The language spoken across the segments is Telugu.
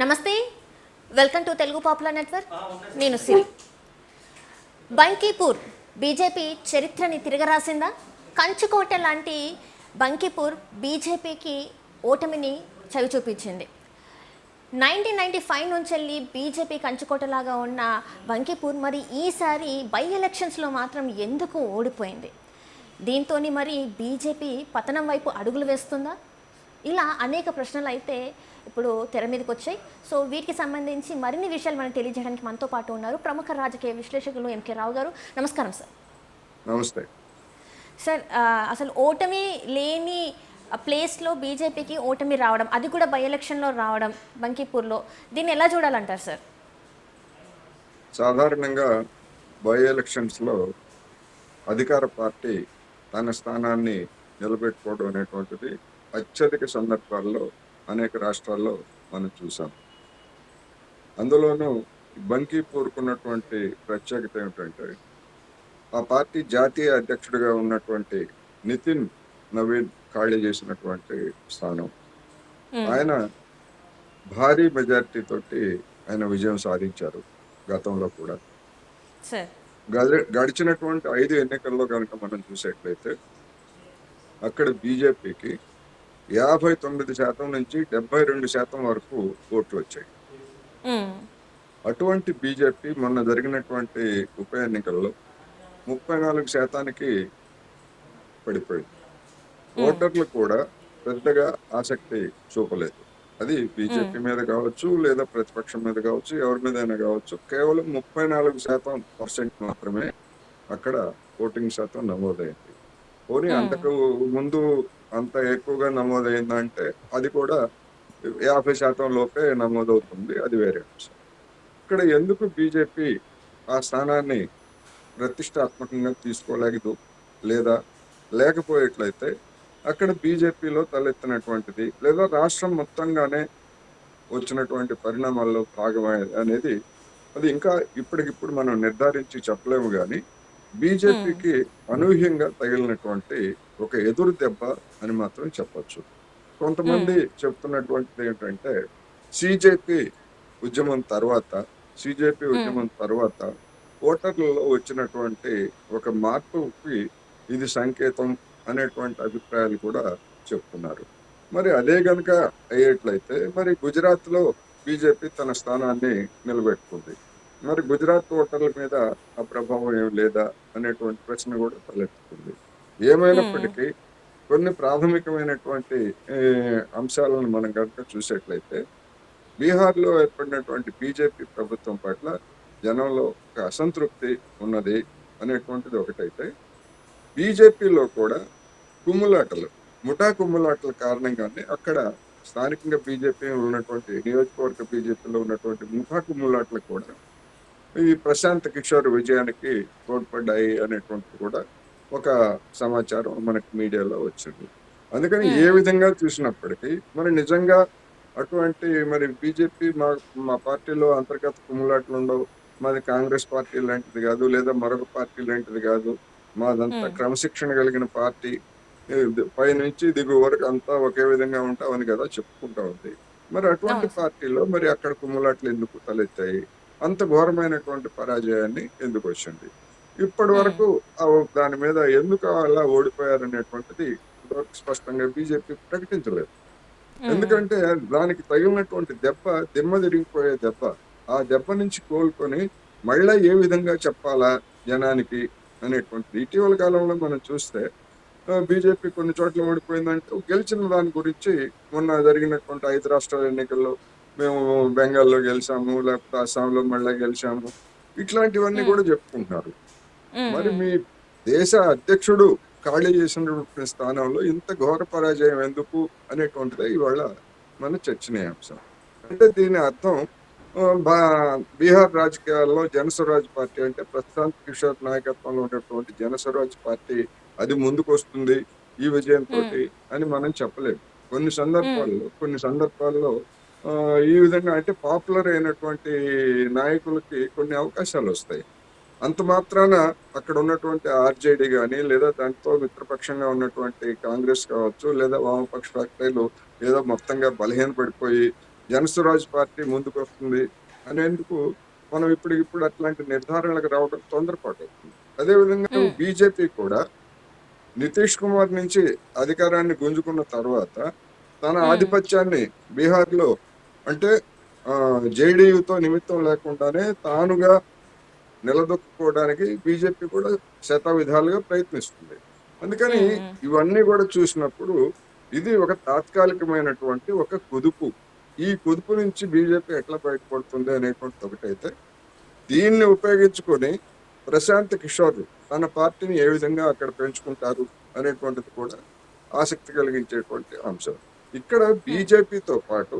నమస్తే, welcome to Telugu popular network. నేను సిరి. బంకీపూర్ బీజేపీ చరిత్రని తిరగరాసిందా? కంచుకోట లాంటి బంకీపూర్ బీజేపీకి ఓటమిని చవి చూపించింది. 1995 నుంచి వెళ్ళి బీజేపీ కంచుకోటలాగా ఉన్న బంకీపూర్ మరి ఈసారి బై ఎలక్షన్స్లో మాత్రం ఎందుకు ఓడిపోయింది? దీంతో మరి బీజేపీ పతనం వైపు అడుగులు వేస్తుందా? ఇలా అనేక ప్రశ్నలు అయితే ఇప్పుడు తెర మీదకి వచ్చాయి. సో వీటికి సంబంధించి మరిన్ని విషయాలు మనం తెలియజేయడానికి మనతో పాటు ఉన్నారు ప్రముఖ రాజకీయ విశ్లేషకులు ఎంకే రావు గారు. నమస్కారం సార్. నమస్తే సార్. అసలు ఓటమి లేని ప్లేస్లో బీజేపీకి ఓటమి రావడం, అది కూడా బై ఎలక్షన్లో రావడం బంకీపూర్లో, దీన్ని ఎలా చూడాలంటారు సార్? సాధారణంగా బై ఎలక్షన్స్లో అధికార పార్టీ తన స్థానాన్ని నిలబెట్టుకోవడం అనేటువంటిది అత్యధిక సందర్భాల్లో అనేక రాష్ట్రాల్లో మనం చూసాం. అందులోనూ బంకీపూర్కున్నటువంటి ప్రత్యేకత ఏమిటంటే, ఆ పార్టీ జాతీయ అధ్యక్షుడిగా ఉన్నటువంటి నితిన్ నవీన్ ఖాళీ చేసినటువంటి స్థానం. ఆయన భారీ మెజారిటీ తోటి ఆయన విజయం సాధించారు గతంలో కూడా. గడిచినటువంటి 5 ఎన్నికల్లో కనుక మనం చూసేట్లయితే అక్కడ బీజేపీకి 59% నుంచి 72% వరకు ఓట్లు వచ్చాయి. అటువంటి బీజేపీ మొన్న జరిగినటువంటి ఉప ఎన్నికల్లో 34%కి పడిపోయింది. ఓటర్లు కూడా పెద్దగా ఆసక్తి చూపలేదు. అది బీజేపీ మీద కావచ్చు, లేదా ప్రతిపక్షం మీద కావచ్చు, ఎవరి మీదైనా కావచ్చు. కేవలం 34% మాత్రమే అక్కడ ఓటింగ్ శాతం నమోదైంది. పోనీ అంతకు ముందు అంత ఎక్కువగా నమోదైందంటే అది కూడా 50% లోపే నమోదవుతుంది, అది వేరే అంశం. ఇక్కడ ఎందుకు బీజేపీ ఆ స్థానాన్ని ప్రతిష్టాత్మకంగా తీసుకోలేదు, లేదా లేకపోయేట్లయితే అక్కడ బీజేపీలో తలెత్తినటువంటిది లేదా రాష్ట్రం మొత్తంగానే వచ్చినటువంటి పరిణామాల్లో భాగమే అనేది అది ఇంకా ఇప్పటికిప్పుడు మనం నిర్ధారించి చెప్పలేము. కానీ బీజేపీకి అనూహ్యంగా తగిలినటువంటి ఒక ఎదురు దెబ్బ అని మాత్రం చెప్పొచ్చు. కొంతమంది చెప్తున్నటువంటిది ఏంటంటే, సిజేపీ ఉద్యమం తర్వాత ఓటర్లలో వచ్చినటువంటి ఒక మార్పుకి ఇది సంకేతం అనేటువంటి అభిప్రాయాలు కూడా చెప్తున్నారు. మరి అదే గనుక అయ్యేట్లయితే మరి గుజరాత్లో బీజేపీ తన స్థానాన్ని నిలబెట్టుకుంది. మరి గుజరాత్ ఓటర్ల మీద ఆ ప్రభావం ఏం లేదా అనేటువంటి ప్రశ్న కూడా తలెత్తుతుంది. ఏమైనప్పటికీ కొన్ని ప్రాథమికమైనటువంటి అంశాలను మనం కనుక చూసేట్లయితే, బీహార్లో ఏర్పడినటువంటి బీజేపీ ప్రభుత్వం పట్ల జనంలో ఒక అసంతృప్తి ఉన్నది అనేటువంటిది ఒకటైతే, బీజేపీలో కూడా ముఠా కుమ్ములాటల కారణంగానే అక్కడ స్థానికంగా బీజేపీ ఉన్నటువంటి నియోజకవర్గ బీజేపీలో ఉన్నటువంటి ముఠా కుమ్ములాటలు కూడా ఈ ప్రశాంత్ కిషోర్ విజయానికి తోడ్పడ్డాయి అనేటువంటిది కూడా ఒక సమాచారం మనకి మీడియాలో వచ్చింది. అందుకని ఏ విధంగా చూసినప్పటికీ మరి నిజంగా అటువంటి మరి బీజేపీ మా పార్టీలో అంతర్గత కుమ్ములాటలు ఉండవు, మాది కాంగ్రెస్ పార్టీ లాంటిది కాదు, లేదా మరొక పార్టీ లాంటిది కాదు, మాదంతా క్రమశిక్షణ కలిగిన పార్టీ, పై నుంచి దిగువ వరకు అంతా ఒకే విధంగా ఉంటామని కదా చెప్పుకుంటా ఉంది. మరి అటువంటి పార్టీలో మరి అక్కడ కుమ్ములాట్లు ఎందుకు తలెత్తాయి? అంత ఘోరమైనటువంటి పరాజయాన్ని ఎందుకు వచ్చింది? ఇప్పటి వరకు దాని మీద ఎందుకు అలా ఓడిపోయారనేటువంటిది స్పష్టంగా బీజేపీ ప్రకటించలేదు. ఎందుకంటే దానికి తగిలినటువంటి దెబ్బ దిమ్మ తిరిగిపోయే దెబ్బ. ఆ దెబ్బ నుంచి కోలుకొని మళ్ళా ఏ విధంగా చెప్పాలా జనానికి అనేటువంటిది. ఇటీవల కాలంలో మనం చూస్తే బీజేపీ కొన్ని చోట్ల ఓడిపోయిందంటే గెలిచిన దాని గురించి మొన్న జరిగినటువంటి 5 రాష్ట్రాల ఎన్నికల్లో మేము బెంగాల్లో గెలిచాము, లేకపోతే అస్సాంలో మళ్ళీ గెలిచాము, ఇట్లాంటివన్నీ కూడా చెప్పుకుంటున్నారు. మరి మీ దేశ అధ్యక్షుడు ఖాళీ చేసినటువంటి స్థానంలో ఇంత ఘోర పరాజయం ఎందుకు అనేటువంటిదే ఇవాళ మన చర్చనీయాంశం. అంటే దీని అర్థం బీహార్ రాజకీయాల్లో జనస్వరాజ్ పార్టీ అంటే ప్రశాంత్ కిషోర్ నాయకత్వంలో ఉన్నటువంటి జనస్వరాజ్ పార్టీ అది ముందుకు వస్తుంది ఈ విజయంతో అని మనం చెప్పలేము. కొన్ని సందర్భాల్లో ఈ విధంగా అంటే పాపులర్ అయినటువంటి నాయకులకి కొన్ని అవకాశాలు వస్తాయి. అంత మాత్రాన అక్కడ ఉన్నటువంటి ఆర్జేడీ కానీ, లేదా దాంతో మిత్రపక్షంగా ఉన్నటువంటి కాంగ్రెస్ కావచ్చు, లేదా వామపక్ష పార్టీలు ఏదో మొత్తంగా బలహీనపడిపోయి జనసురాజ్ పార్టీ ముందుకు వస్తుంది అనేందుకు మనం ఇప్పుడు అట్లాంటి నిర్ధారణలకు రావడం తొందరపాటు అవుతుంది. అదేవిధంగా ఉమ్, బీజేపీ కూడా నితీష్ కుమార్ నుంచి అధికారాన్ని గుంజుకున్న తర్వాత తన ఉమ్, ఆధిపత్యాన్ని బీహార్లో అంటే జేడీయూతో నిమిత్తం లేకుండానే తానుగా నిలదొక్కుకోవడానికి బీజేపీ కూడా శతవిధాలుగా ప్రయత్నిస్తుంది. అందుకని ఉమ్, ఉమ్, ఇవన్నీ కూడా చూసినప్పుడు ఇది ఒక తాత్కాలికమైనటువంటి ఒక కుదుపు. ఈ కుదుపు నుంచి బీజేపీ ఎట్లా బయటపడుతుంది అనేటువంటిది ఒకటైతే, దీన్ని ఉపయోగించుకొని ప్రశాంత్ కిషోర్ తన పార్టీని ఏ విధంగా అక్కడ పెంచుకుంటారు అనేటువంటిది కూడా ఆసక్తి కలిగించేటువంటి అంశం. ఇక్కడ ఉమ్. బీజేపీతో పాటు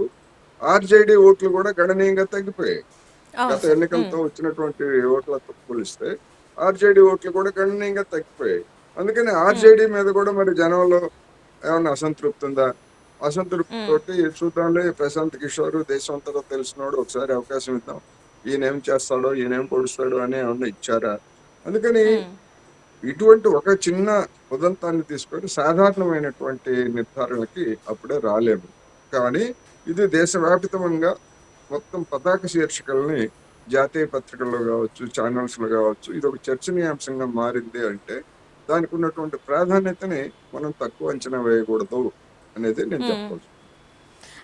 ఆర్జేడీ ఓట్లు కూడా గణనీయంగా తగ్గిపోయాయి. అవును గత సార్. ఎన్నికలతో వచ్చినటువంటి ఓట్లతో పోలిస్తే ఆర్జేడీ ఓట్లు కూడా గణనీయంగా తగ్గిపోయాయి. అందుకని ఆర్జేడీ మీద కూడా మరి జనంలో ఏమన్నా అసంతృప్తి ఉందా? అసంతృప్తి తోటి చూద్దాంలే, ప్రశాంత్ కిషోర్ దేశం అంతటా తెలిసినోడు, ఒకసారి అవకాశం ఇద్దాం, ఈయనేం చేస్తాడో ఈయనేం పొడుస్తాడో అని ఏమన్నా ఇచ్చారా? అందుకని ఇటువంటి ఒక చిన్న ఉదంతాన్ని తీసుకొని సాధారణమైనటువంటి నిర్ధారణకి అప్పుడే రాలేము. కానీ ఇది దేశవ్యాపితంగా మొత్తం పతాక శీర్షికల్ని జాతీయ పత్రికల్లో కావచ్చు, ఛానల్స్ లో కావచ్చు, ఇది ఒక చర్చనీయాంశంగా మారింది అంటే దానికి ఉన్నటువంటి ప్రాధాన్యతని మనం తక్కువ అంచనా వేయకూడదు అనేది నేను చెప్పవచ్చు.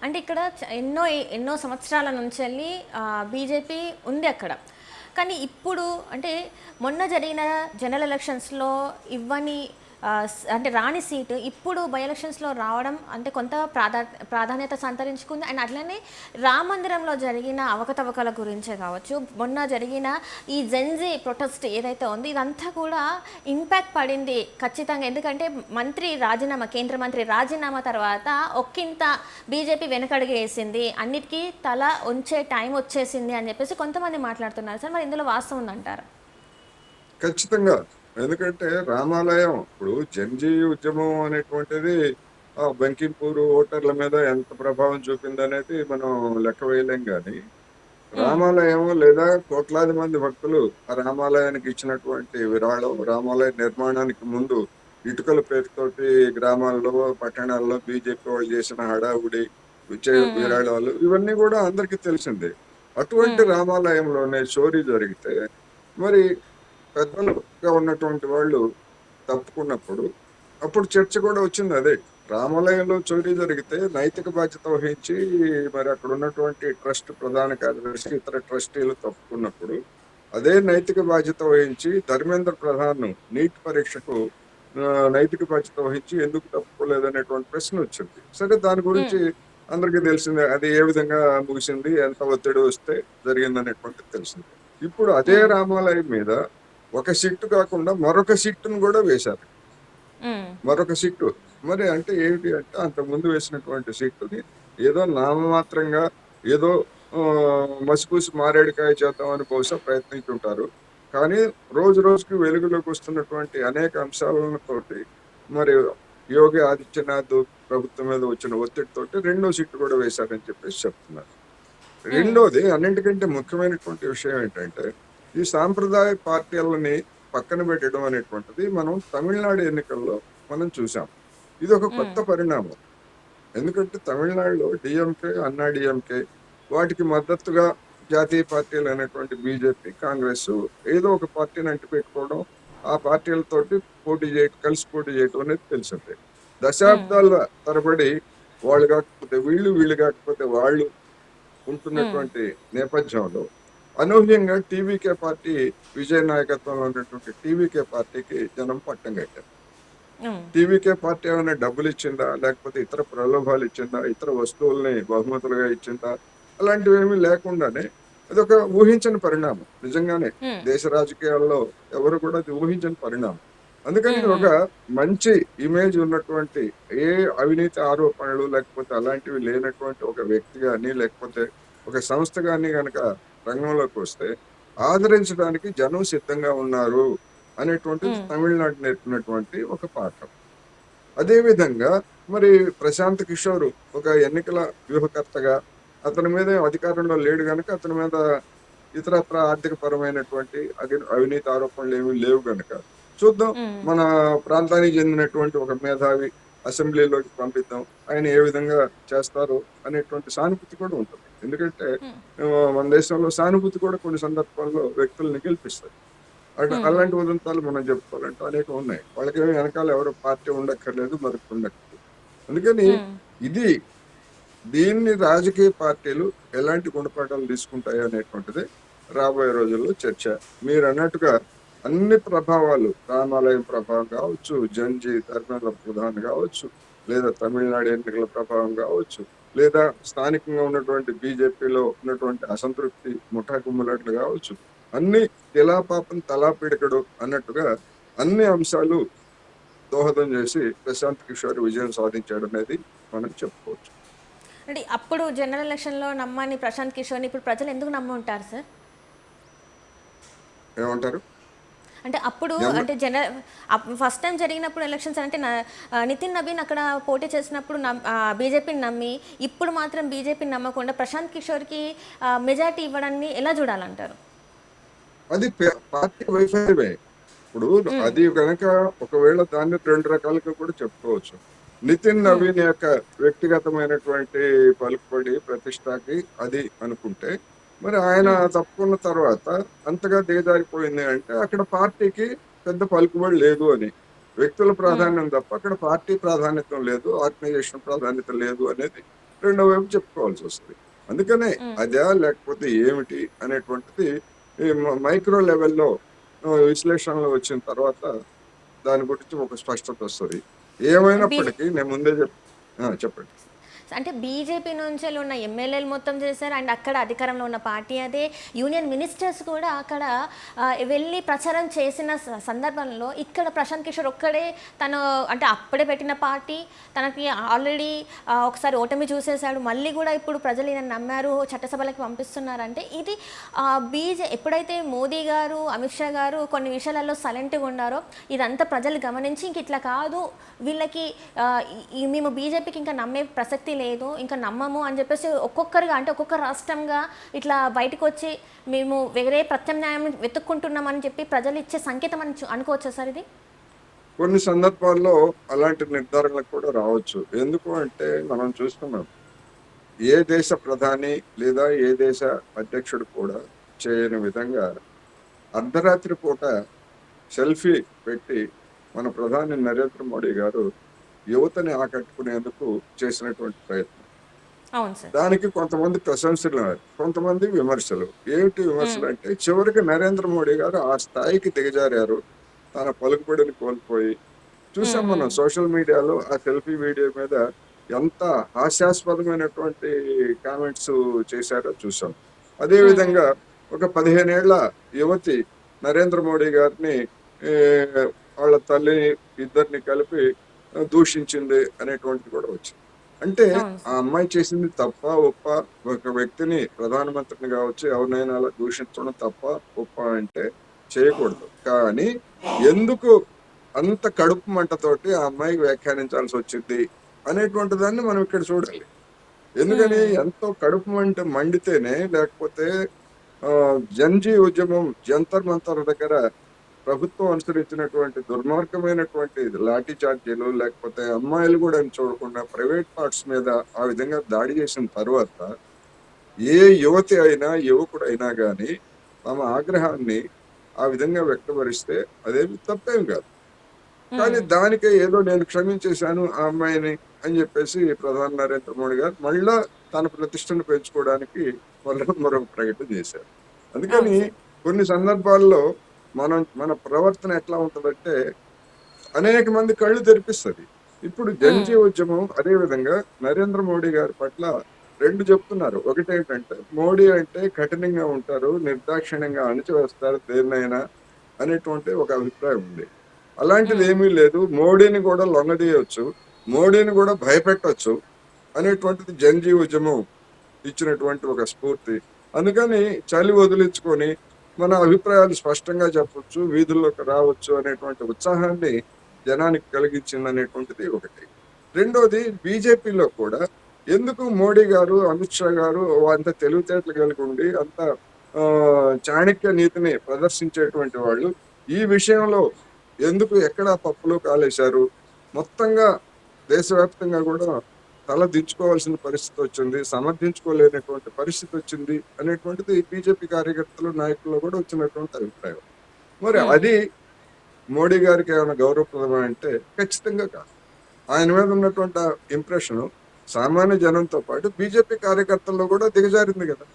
అంటే ఇక్కడ ఎన్నో ఎన్నో సంవత్సరాల నుంచి వెళ్ళి బీజేపీ ఉంది అక్కడ. కానీ ఇప్పుడు అంటే మొన్న జరిగిన జనరల్ ఎలక్షన్స్లో ఇవ్వని అంటే రాని సీటు ఇప్పుడు బై ఎలక్షన్స్లో రావడం అంటే కొంత ప్రాధాన్యత సంతరించుకుంది. అండ్ అట్లనే రామ మందిరంలో జరిగిన అవకతవకల గురించే కావచ్చు, మొన్న జరిగిన ఈ జెన్జీ ప్రొటెస్ట్ ఏదైతే ఉందో ఇదంతా కూడా ఇంపాక్ట్ పడింది ఖచ్చితంగా. ఎందుకంటే కేంద్ర మంత్రి రాజీనామా తర్వాత ఒక్కింత బీజేపీ వెనకడుగు వేసింది, అన్నిటికీ తల ఉంచే టైం వచ్చేసింది అని చెప్పేసి కొంతమంది మాట్లాడుతున్నారు సార్. మరి ఇందులో వాస్తవం ఉందంటారా? ఖచ్చితంగా. ఎందుకంటే రామాలయం ఇప్పుడు జంజీ ఉద్యమం అనేటువంటిది బంకింపూరు ఓటర్ల మీద ఎంత ప్రభావం చూపింది అనేది మనం లెక్క వేయలేం. కానీ రామాలయం లేదా కోట్లాది మంది భక్తులు ఆ రామాలయానికి ఇచ్చినటువంటి విరాళం, రామాలయ నిర్మాణానికి ముందు ఇటుకల పేరుతోటి గ్రామాల్లో పట్టణాల్లో బీజేపీ వాళ్ళు చేసిన హడావుడి, ఇచ్చే విరాళాలు, ఇవన్నీ కూడా అందరికీ తెలిసిందే. అటువంటి రామాలయంలోనే చోరీ జరిగితే మరి పెద్దలుగా ఉన్నటువంటి వాళ్ళు తప్పుకున్నప్పుడు అప్పుడు చర్చ కూడా వచ్చింది. అదే రామాలయంలో చోరీ జరిగితే నైతిక బాధ్యత వహించి మరి అక్కడ ఉన్నటువంటి ట్రస్ట్ ప్రధాన కార్యదర్శి ఇతర ట్రస్టీలు తప్పుకున్నప్పుడు అదే నైతిక బాధ్యత వహించి ధర్మేంద్ర ప్రధాన్ నీట్ పరీక్షకు నైతిక బాధ్యత వహించి ఎందుకు తప్పుకోలేదనేటువంటి ప్రశ్న వచ్చింది. సరే, దాని గురించి అందరికీ తెలిసిందే, అది ఏ విధంగా ముగిసింది, ఎంత ఒత్తిడి వస్తే జరిగిందనేటువంటిది తెలిసింది. ఇప్పుడు అదే రామాలయం మీద ఒక సిట్టు కాకుండా మరొక సిట్టును కూడా వేశారు. మరొక సిట్టు మరి అంటే ఏమిటి అంటే అంతకుముందు వేసినటువంటి సిట్టుని ఏదో నామమాత్రంగా ఏదో మసిపూసి మారేడుకాయ చేద్దామని బహుశా ప్రయత్నించుంటారు. కానీ రోజు రోజుకి వెలుగులోకి వస్తున్నటువంటి అనేక అంశాలతోటి మరి యోగి ఆదిత్యనాథ్ ప్రభుత్వం మీద వచ్చిన ఒత్తిడితోటి రెండో సిట్టు కూడా వేశారని చెప్పేసి చెప్తున్నారు. రెండోది, అన్నింటికంటే ముఖ్యమైనటువంటి విషయం ఏంటంటే ఈ సాంప్రదాయ పార్టీలని పక్కన పెట్టడం అనేటువంటిది మనం తమిళనాడు ఎన్నికల్లో మనం చూసాం. ఇది ఒక కొత్త పరిణామం. ఎందుకంటే తమిళనాడులో డిఎంకే, అన్నా డిఎంకే, వాటికి మద్దతుగా జాతీయ పార్టీలు అనేటువంటి బీజేపీ, కాంగ్రెస్ ఏదో ఒక పార్టీని అంటిపెట్టుకోవడం, ఆ పార్టీలతోటి కలిసి పోటీ చేయడం అనేది తెలిసిందే. దశాబ్దాల తరబడి వాళ్ళు కాకపోతే వీళ్ళు కాకపోతే వాళ్ళు ఉంటున్నటువంటి నేపథ్యంలో అనూహ్యంగా టీవీకే పార్టీ, విజయ్ నాయకత్వంలో ఉన్నటువంటి టీవీకే పార్టీకి జనం పట్టం కట్టారు. టీవీకే పార్టీ ఏమైనా డబ్బులు ఇచ్చిందా, లేకపోతే ఇతర ప్రలోభాలు ఇచ్చిందా, ఇతర వస్తువుల్ని బహుమతులుగా ఇచ్చిందా? అలాంటివి ఏమీ లేకుండానే అదొక ఊహించని పరిణామం. నిజంగానే దేశ రాజకీయాల్లో ఎవరు కూడా అది ఊహించని పరిణామం. అందుకని ఒక మంచి ఇమేజ్ ఉన్నటువంటి, ఏ అవినీతి ఆరోపణలు లేకపోతే అలాంటివి లేనటువంటి ఒక వ్యక్తి కానీ లేకపోతే ఒక సంస్థ కానీ కనుక రంగంలోకి వస్తే ఆదరించడానికి జనం సిద్ధంగా ఉన్నారు అనేటువంటిది తమిళనాడు నేర్పినటువంటి ఒక పాఠం. అదే విధంగా మరి ప్రశాంత్ కిషోర్ ఒక ఎన్నికల వ్యూహకర్తగా, అతని మీద అధికారంలో లేడు కనుక అతని మీద ఇతరత్ర ఆర్థిక పరమైనటువంటి అవినీతి ఆరోపణలు ఏమీ లేవు కనుక చూద్దాం. మన ప్రాంతానికి చెందినటువంటి ఒక మేధావి, అసెంబ్లీలోకి పంపిద్దాం, ఆయన ఏ విధంగా చేస్తారు అనేటువంటి సానుభూతి కూడా ఉంటుంది. ఎందుకంటే మన దేశంలో సానుభూతి కూడా కొన్ని సందర్భాల్లో వ్యక్తుల్ని గెలిపిస్తుంది. అలాంటి ఉదంతాలు మనం చెప్పుకోవాలంటే అనేకం ఉన్నాయి. వాళ్ళకేమీ వెనకాల ఎవరో పార్టీ ఉండక్కర్లేదు, మరొకటి ఉండక్కర్లేదు. అందుకని ఇది దీన్ని రాజకీయ పార్టీలు ఎలాంటి గుణపాఠాలు తీసుకుంటాయి అనేటువంటిది రాబోయే రోజుల్లో చర్చ. మీరు అన్నట్టుగా అన్ని ప్రభావాలు, రామాలయం ప్రభావం కావచ్చు, జంజీ ధర్మేంద్ర ప్రధాన్ కావచ్చు, లేదా తమిళనాడు ఎన్నికల ప్రభావం కావచ్చు, లేదా స్థానికంగా ఉన్నటువంటి బీజేపీలో ఉన్నటువంటి అసంతృప్తి ముఠాకుమ్ములట్లు కావచ్చు, అన్ని తిలాపాపం తలా పిడకడు అన్నట్టుగా అన్ని అంశాలు దోహదం చేసి ప్రశాంత్ కిషోర్ విజయం సాధించాడు అనేది మనం చెప్పుకోవచ్చు. అంటే అప్పుడు జనరల్ ఎలక్షన్లో నమ్మని ప్రశాంత్ కిషోర్ని ఇప్పుడు ప్రజలు ఎందుకు నమ్మి ఉంటారు సార్? ఏమంటారు? అంటే అప్పుడు అంటే ఫస్ట్ టైం జరిగినప్పుడు ఎలక్షన్స్ అంటే నితిన్ నబీన్ అక్కడ పోటీ చేసినప్పుడు బీజేపీని నమ్మి, ఇప్పుడు మాత్రం బీజేపీని నమ్మకుండా ప్రశాంత్ కిషోర్కి మెజార్టీ ఇవ్వడాన్ని ఎలా చూడాలంటారు? అది పార్టీ వైఫల్యమే. ఇప్పుడు అది కనుక ఒకవేళ దాన్ని రెండు రకాలుగా కూడా చెప్పుకోవచ్చు. నితిన్ నవీన్ యొక్క వ్యక్తిగతమైనటువంటి పలుకుబడి ప్రతిష్టకి అది అనుకుంటే, మరి ఆయన తప్పుకున్న తర్వాత అంతగా దిగజారిపోయింది అంటే అక్కడ పార్టీకి పెద్ద పలుకుబడి లేదు అని. వ్యక్తుల ప్రాధాన్యం తప్ప అక్కడ పార్టీ ప్రాధాన్యత లేదు, ఆర్గనైజేషన్ ప్రాధాన్యత లేదు అనేది రెండో వైపు చెప్పుకోవాల్సి వస్తుంది. అందుకనే అదా లేకపోతే ఏమిటి అనేటువంటిది మైక్రో లెవెల్లో విశ్లేషణలు వచ్చిన తర్వాత దాని గురించి ఒక స్పష్టత వస్తుంది. ఏమైనప్పటికీ నేను ముందే చెప్పండి. అంటే బీజేపీ నుంచి ఉన్న ఎమ్మెల్యేలు మొత్తం చేశారు, అండ్ అక్కడ అధికారంలో ఉన్న పార్టీ అదే. యూనియన్ మినిస్టర్స్ కూడా అక్కడ వెళ్ళి ప్రచారం చేసిన సందర్భంలో ఇక్కడ ప్రశాంత్ కిషోర్ ఒక్కడే తను అంటే అప్పుడే పెట్టిన పార్టీ తనకి ఆల్రెడీ ఒకసారి ఓటమి చూసేశాడు, మళ్ళీ కూడా ఇప్పుడు ప్రజలు ఈయన నమ్మారు, చట్టసభలకు పంపిస్తున్నారంటే ఇది ఎప్పుడైతే మోదీ గారు అమిత్ షా గారు కొన్ని విషయాలలో సైలెంట్గా ఉన్నారో ఇదంతా ప్రజలు గమనించి ఇంక ఇట్లా కాదు వీళ్ళకి మేము బీజేపీకి ఇంకా నమ్మే ప్రసక్తి లేదు, ఇంకా నమ్మము అని చెప్పేసి ఒక్కొక్కరుగా అంటే ఒక్కొక్క రాష్ట్రంగా ఇట్లా బయటకు వచ్చి మేము వేరే ప్రత్యామ్నాయం వెతుక్కుంటున్నామని చెప్పి ప్రజలు ఇచ్చే సంకేతం అని అనుకోవచ్చా సార్ ఇది? కొన్ని సందర్భాల్లో అలాంటి నిర్ధారణలకు కూడా రావచ్చు. ఎందుకు అంటే మనం చూస్తున్నాం, ఏ దేశ ప్రధాని లేదా ఏ దేశ అధ్యక్షుడు కూడా చేయని విధంగా అర్ధరాత్రి పూట సెల్ఫీ పెట్టి మన ప్రధాని నరేంద్ర మోడీ గారు యువతని ఆకట్టుకునేందుకు చేసినటువంటి ప్రయత్నం. దానికి కొంతమంది ప్రశంసలు, కొంతమంది విమర్శలు. ఏమిటి విమర్శలు అంటే చివరికి నరేంద్ర మోడీ గారు ఆ స్థాయికి దిగజారారు, తన పలుకుబడిని కోల్పోయి. చూసాం మనం సోషల్ మీడియాలో ఆ సెల్ఫీ వీడియో మీద ఎంత హాస్యాస్పదమైనటువంటి కామెంట్స్ చేశారో చూసాం. అదే విధంగా ఒక 15 ఏళ్ల యువతి నరేంద్ర మోడీ గారిని వాళ్ళ తల్లిని ఇద్దరిని కలిపి దూషించింది అనేటువంటిది కూడా వచ్చింది. అంటే ఆ అమ్మాయి చేసింది తప్ప ఒప్ప? ఒక వ్యక్తిని ప్రధానమంత్రిని కావచ్చు ఎవరినైనా అలా దూషించడం తప్ప ఒప్ప అంటే చేయకూడదు. కానీ ఎందుకు అంత కడుపు మంటతోటి ఆ అమ్మాయికి వ్యాఖ్యానించాల్సి వచ్చింది అనేటువంటి దాన్ని మనం ఇక్కడ చూడాలి. ఎందుకని ఎంతో కడుపు మండితేనే, లేకపోతే జంజీ ఉద్యమం జంతర్ మంతర్ దగ్గర ప్రభుత్వం అనుసరించినటువంటి దుర్మార్గమైనటువంటి లాఠీ చార్జీలు, లేకపోతే అమ్మాయిలు కూడా చూడకుండా ప్రైవేట్ పార్ట్స్ మీద ఆ విధంగా దాడి చేసిన తర్వాత ఏ యువతి అయినా యువకుడు అయినా కానీ తమ ఆగ్రహాన్ని ఆ విధంగా వ్యక్తపరిస్తే అదేమి తప్పేం కాదు. కానీ దానికే ఏదో నేను క్షమించేశాను ఆ అమ్మాయిని అని చెప్పేసి ప్రధాని నరేంద్ర మోడీ గారు మళ్ళా తన ప్రతిష్టను పెంచుకోవడానికి మరొక ప్రకటన చేశారు. అందుకని కొన్ని సందర్భాల్లో మన ప్రవర్తన ఎట్లా ఉంటుందంటే అనేక మంది కళ్ళు తెరిపిస్తుంది. ఇప్పుడు జంజీ ఉద్యమం అదే విధంగా నరేంద్ర మోడీ గారి పట్ల రెండు చెప్తున్నారు. ఒకటేంటంటే మోడీ అంటే కఠినంగా ఉంటారు, నిర్దాక్షిణ్యంగా అణిచివేస్తారు దేన్నైనా అనేటువంటి ఒక అభిప్రాయం ఉంది. అలాంటిది ఏమీ లేదు, మోడీని కూడా లొంగదీయవచ్చు, మోడీని కూడా భయపెట్టవచ్చు అనేటువంటిది జంజీ ఉద్యమం ఇచ్చినటువంటి ఒక స్ఫూర్తి. అందుకని చలి వదిలించుకొని మన అభిప్రాయాలు స్పష్టంగా చెప్పొచ్చు, వీధుల్లోకి రావచ్చు అనేటువంటి ఉత్సాహాన్ని జనానికి కలిగించింది అనేటువంటిది ఒకటి. రెండోది బీజేపీలో కూడా ఎందుకు మోడీ గారు అమిత్ షా గారు అంత తెలివితేటలు కలిగి ఉండి అంత చాణక్య నీతిని ప్రదర్శించేటువంటి వాళ్ళు ఈ విషయంలో ఎందుకు ఎక్కడ పప్పులో కాలేశారు? మొత్తంగా దేశవ్యాప్తంగా కూడా తల దించుకోవాల్సిన పరిస్థితి వచ్చింది, సమర్థించుకోలేనటువంటి పరిస్థితి వచ్చింది అనేటువంటిది బీజేపీ కార్యకర్తలు, నాయకుల్లో కూడా వచ్చినటువంటి అభిప్రాయం. మరి హ్మ్. అది మోడీ గారికి ఏమైనా గౌరవప్రదమా అంటే ఖచ్చితంగా కాదు. ఆయన మీద ఉన్నటువంటి ఇంప్రెషన్ సామాన్య జనంతో పాటు బీజేపీ కార్యకర్తల్లో కూడా దిగజారింది కదా.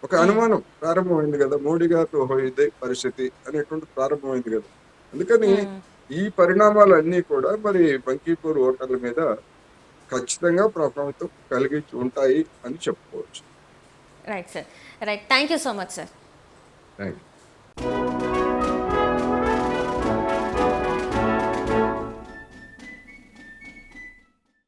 ఒక హ్మ్. అనుమానం ప్రారంభమైంది కదా, మోడీ గారితో ఓహో ఇదే పరిస్థితి అనేటువంటి ప్రారంభమైంది కదా. అందుకని హ్మ్. ఈ పరిణామాలన్నీ కూడా మరి బంకీపూర్ ఓటర్ల మీద ఖచ్చితంగా ప్రభావితం కలిగి ఉంటాయి అని చెప్పుకోవచ్చు. Right sir. Right. Thank you so much sir. Thank you.